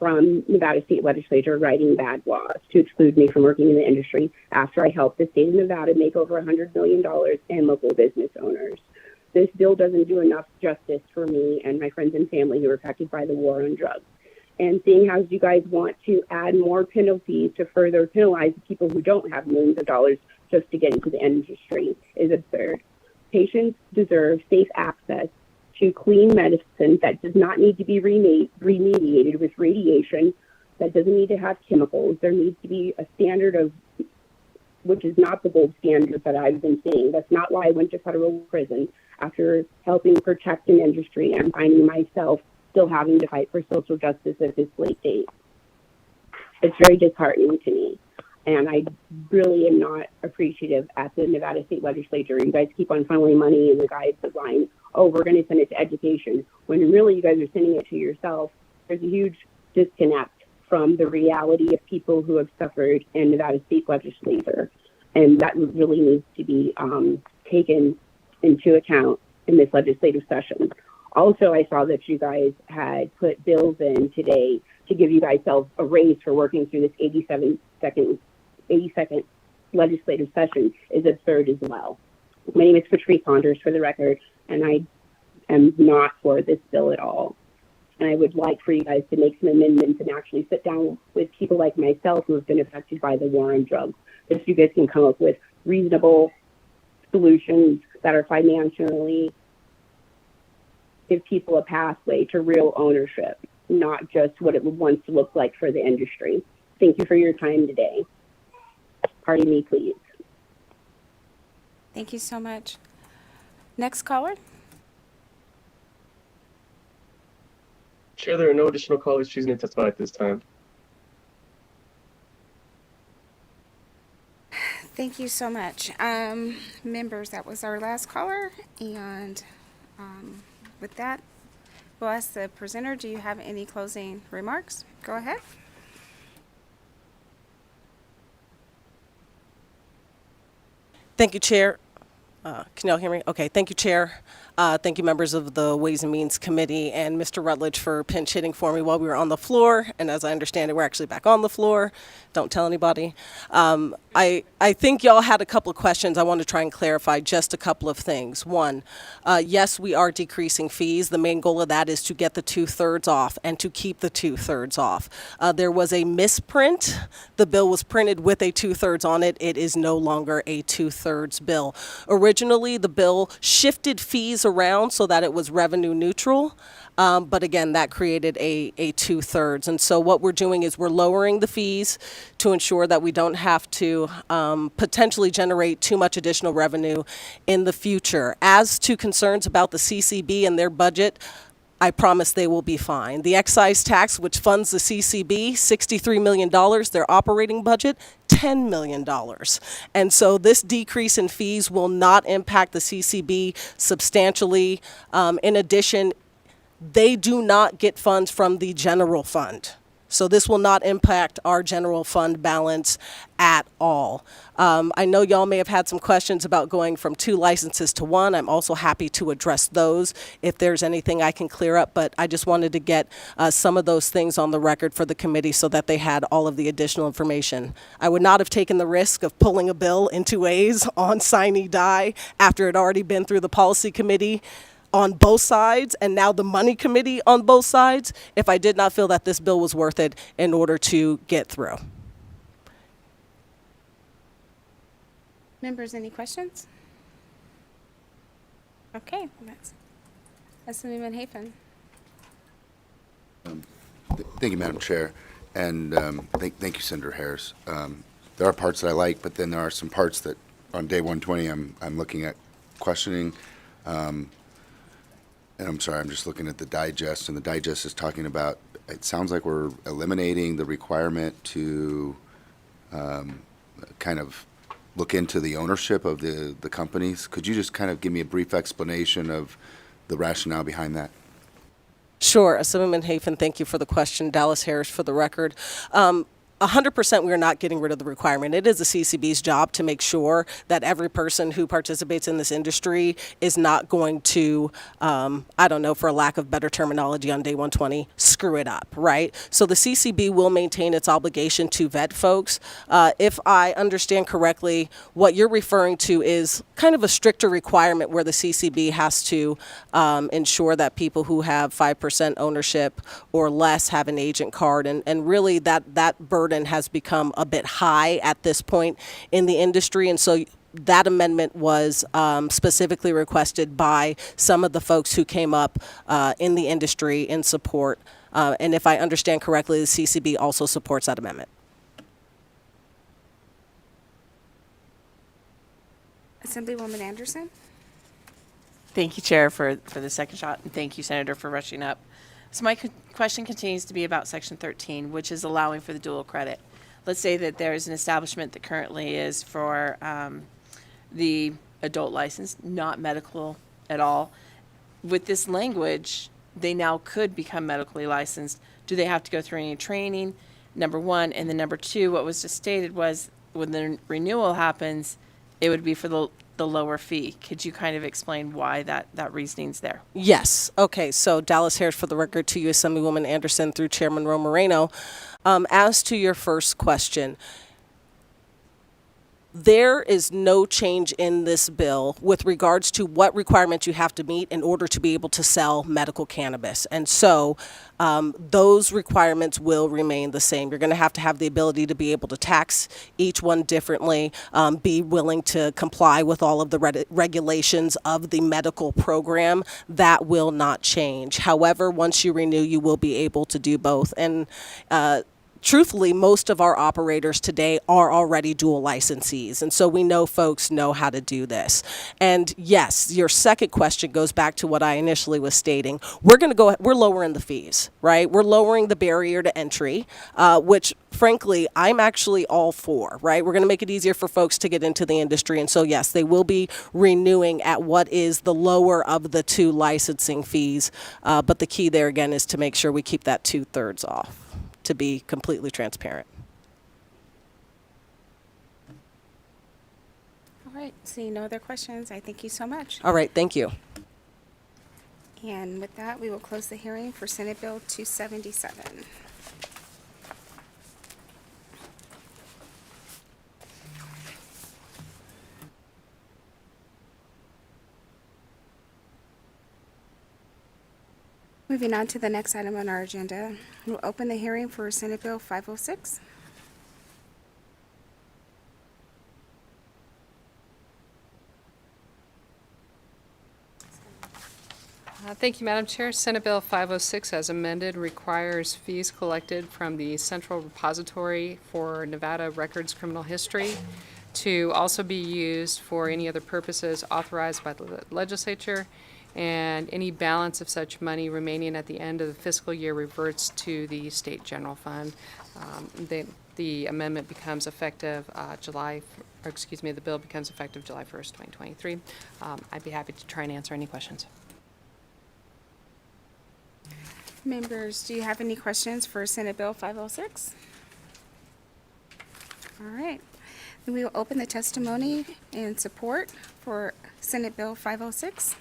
from Nevada State Legislature writing bad laws to exclude me from working in the industry after I helped the state of Nevada make over $100 million and local business owners. This bill doesn't do enough justice for me and my friends and family who are affected by the war on drugs. And seeing how you guys want to add more penalties to further penalize people who don't have millions of dollars just to get into the industry is absurd. Patients deserve safe access to clean medicine that does not need to be remediated with radiation, that doesn't need to have chemicals. There needs to be a standard of, which is not the gold standard that I've been seeing. That's not why I went to federal prison after helping protect an industry and finding myself still having to fight for social justice at this late date. It's very disheartening to me. And I really am not appreciative at the Nevada State Legislature. You guys keep on funneling money in the guides of line, oh, we're going to send it to education, when really you guys are sending it to yourself. There's a huge disconnect from the reality of people who have suffered in Nevada State Legislature. And that really needs to be taken into account in this legislative session. Also, I saw that you guys had put bills in today to give you guys a raise for working through this 82nd legislative session is absurd as well. My name is Patrice Saunders, for the record, and I am not for this bill at all. And I would like for you guys to make some amendments and actually sit down with people like myself who have been affected by the war on drugs, so you guys can come up with reasonable solutions that are financially give people a pathway to real ownership, not just what it wants to look like for the industry. Thank you for your time today. Pardon me, please. Thank you so much. Next caller. Chair, there are no additional callers choosing to testify at this time. Thank you so much. Members, that was our last caller. And with that, we'll ask the presenter, do you have any closing remarks? Go ahead. Thank you, Chair. Can y'all hear me? Okay, thank you, Chair. Thank you, members of the Ways and Means Committee, and Mr. Rutledge for pinch hitting for me while we were on the floor. And as I understand it, we're actually back on the floor. Don't tell anybody. I think y'all had a couple of questions. I want to try and clarify just a couple of things. One, yes, we are decreasing fees. The main goal of that is to get the 2/3 off and to keep the 2/3 off. There was a misprint. The bill was printed with a 2/3 on it. It is no longer a 2/3 bill. Originally, the bill shifted fees around so that it was revenue neutral. But again, that created a 2/3. And so what we're doing is we're lowering the fees to ensure that we don't have to potentially generate too much additional revenue in the future. As to concerns about the CCB and their budget, I promise they will be fine. The excise tax, which funds the CCB, $63 million, their operating budget, $10 million. And so this decrease in fees will not impact the CCB substantially. In addition, they do not get funds from the general fund. So this will not impact our general fund balance at all. I know y'all may have had some questions about going from 2 licenses to 1. I'm also happy to address those if there's anything I can clear up, but I just wanted to get some of those things on the record for the committee so that they had all of the additional information. I would not have taken the risk of pulling a bill in 2 A's on sine die after it had already been through the policy committee on both sides, and now the money committee on both sides, if I did not feel that this bill was worth it in order to get through. Members, any questions? Okay, Assemblyman Hafen. Thank you, Madam Chair. And thank you, Senator Harris. There are parts that I like, but then there are some parts that on day 120 I'm looking at questioning. And I'm sorry, I'm just looking at the digest, and the digest is talking about, it sounds like we're eliminating the requirement to kind of look into the ownership of the companies. Could you just kind of give me a brief explanation of the rationale behind that? Sure. Assemblyman Hafen, thank you for the question. Dallas Harris for the record. 100% we are not getting rid of the requirement. It is the CCB's job to make sure that every person who participates in this industry is not going to, I don't know, for a lack of better terminology on day 120, screw it up, right? So the CCB will maintain its obligation to vet folks. If I understand correctly, what you're referring to is kind of a stricter requirement where the CCB has to ensure that people who have 5% ownership or less have an agent card. And really that burden has become a bit high at this point in the industry. And so that amendment was specifically requested by some of the folks who came up in the industry in support. And if I understand correctly, the CCB also supports that amendment. Assemblywoman Anderson. Thank you, Chair, for the second shot, and thank you, Senator, for rushing up. So my question continues to be about Section 13, which is allowing for the dual credit. Let's say that there is an establishment that currently is for the adult license, not medical at all. With this language, they now could become medically licensed. Do they have to go through any training? Number one. And then number two, what was just stated was when the renewal happens, it would be for the lower fee. Could you kind of explain why that reasoning's there? Yes. Okay. So Dallas Harris for the record, to you, Assemblywoman Anderson, through Chairman Moreno. As to your first question, there is no change in this bill with regards to what requirements you have to meet in order to be able to sell medical cannabis. And so those requirements will remain the same. You're going to have the ability to be able to tax each one differently, be willing to comply with all of the regulations of the medical program. That will not change. However, once you renew, you will be able to do both. And truthfully, most of our operators today are already dual licensees. And so we know folks know how to do this. And yes, your second question goes back to what I initially was stating. We're lowering the fees, right? We're lowering the barrier to entry, which frankly, I'm actually all for, right? We're going to make it easier for folks to get into the industry. And so yes, they will be renewing at what is the lower of the two licensing fees. But the key there again is to make sure we keep that 2/3 off, to be completely transparent. All right, seeing no other questions, I thank you so much. All right, thank you. And with that, we will close the hearing for Senate Bill 277. Moving on to the next item on our agenda, we'll open the hearing for Senate Bill 506. Thank you, Madam Chair. Senate Bill 506, as amended, requires fees collected from the Central Repository for Nevada Records Criminal History to also be used for any other purposes authorized by the legislature, and any balance of such money remaining at the end of the fiscal year reverts to the state general fund. The amendment becomes effective the bill becomes effective July 1st, 2023. I'd be happy to try and answer any questions. Members, do you have any questions for Senate Bill 506? All right. Then we will open the testimony in support for Senate Bill 506.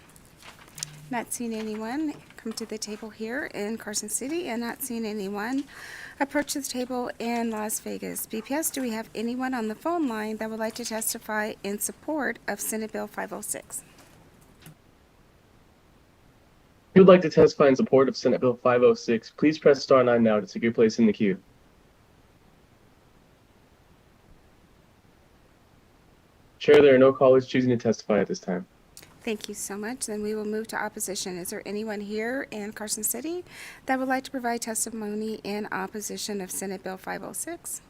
Not seeing anyone come to the table here in Carson City, and not seeing anyone approach the table in Las Vegas. BPS, do we have anyone on the phone line that would like to testify in support of Senate Bill 506? If you would like to testify in support of Senate Bill 506, please press *9 now to take your place in the queue. Chair, there are no callers choosing to testify at this time. Thank you so much. Then we will move to opposition. Is there anyone here in Carson City that would like to provide testimony in opposition of Senate Bill 506?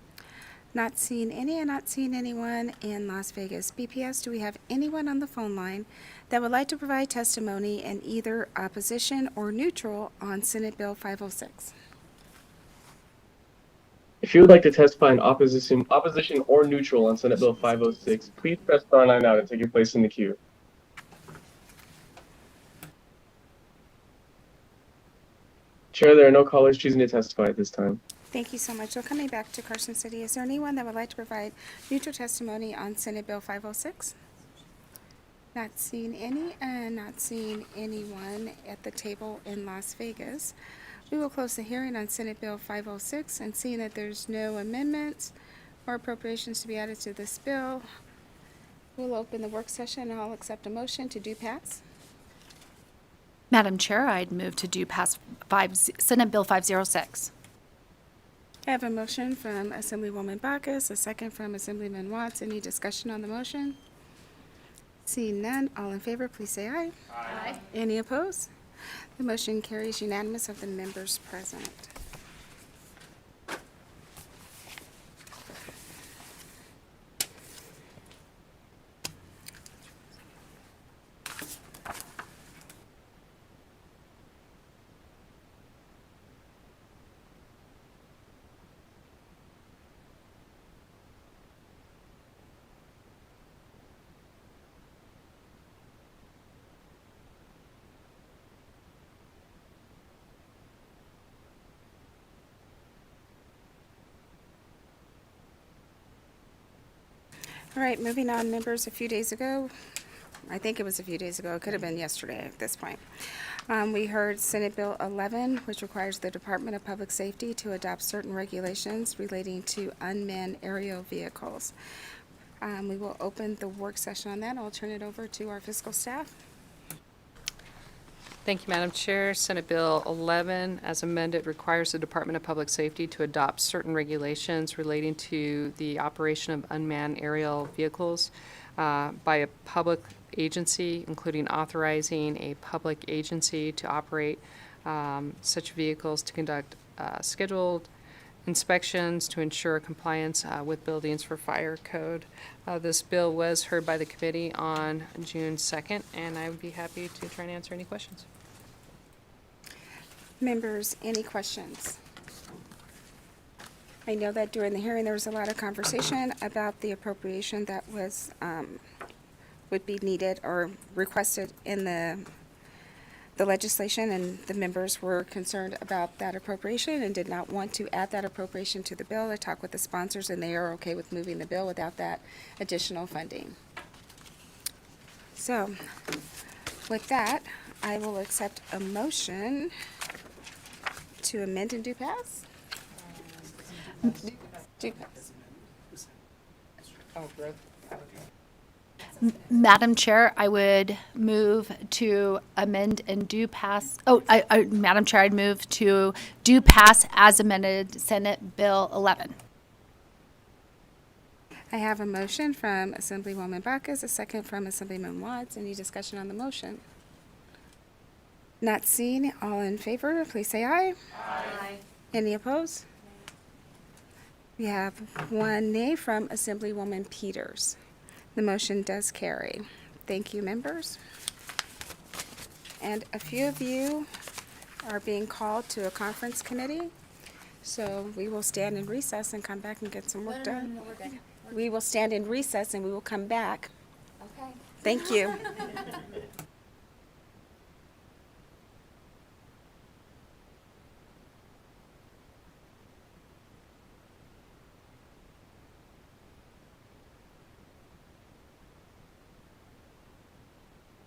Not seeing any and not seeing anyone in Las Vegas. BPS, do we have anyone on the phone line that would like to provide testimony in either opposition or neutral on Senate Bill 506? If you would like to testify in opposition or neutral on Senate Bill 506, please press star 9 now to take your place in the queue. Chair, there are no callers choosing to testify at this time. Thank you so much. So coming back to Carson City, is there anyone that would like to provide neutral testimony on Senate Bill 506? Not seeing any and not seeing anyone at the table in Las Vegas. We will close the hearing on Senate Bill 506, and seeing that there's no amendments or appropriations to be added to this bill, we'll open the work session and I'll accept a motion to do pass. Madam Chair, I'd move to do pass Senate Bill 506. I have a motion from Assemblywoman Backus, a second from Assemblyman Watts. Any discussion on the motion? Seeing none, all in favor, please say aye. Aye. Any opposed? The motion carries unanimous of the members present. All right, moving on, members, a few days ago, I think it was a few days ago, it could have been yesterday at this point, we heard Senate Bill 11, which requires the Department of Public Safety to adopt certain regulations relating to unmanned aerial vehicles. We will open the work session on that. I'll turn it over to our fiscal staff. Thank you, Madam Chair. Senate Bill 11, as amended, requires the Department of Public Safety to adopt certain regulations relating to the operation of unmanned aerial vehicles by a public agency, including authorizing a public agency to operate such vehicles to conduct scheduled inspections to ensure compliance with buildings for fire code. This bill was heard by the committee on June 2nd, and I would be happy to try and answer any questions. Members, any questions? I know that during the hearing there was a lot of conversation about the appropriation that was would be needed or requested in the legislation, and the members were concerned about that appropriation and did not want to add that appropriation to the bill. I talked with the sponsors and they are okay with moving the bill without that additional funding. So with that, I will accept a motion to amend and do pass. Do pass. Madam Chair, I would move to amend and do pass. Madam Chair, I'd move to do pass as amended Senate Bill 11. I have a motion from Assemblywoman Backus, a second from Assemblyman Watts. Any discussion on the motion? Not seen. All in favor, please say aye. Aye. Any opposed? We have one nay from Assemblywoman Peters. The motion does carry. Thank you, members. And a few of you are being called to a conference committee, so we will stand in recess and come back and get some work done. we're good. We will stand in recess and we will come back. Okay. Thank you.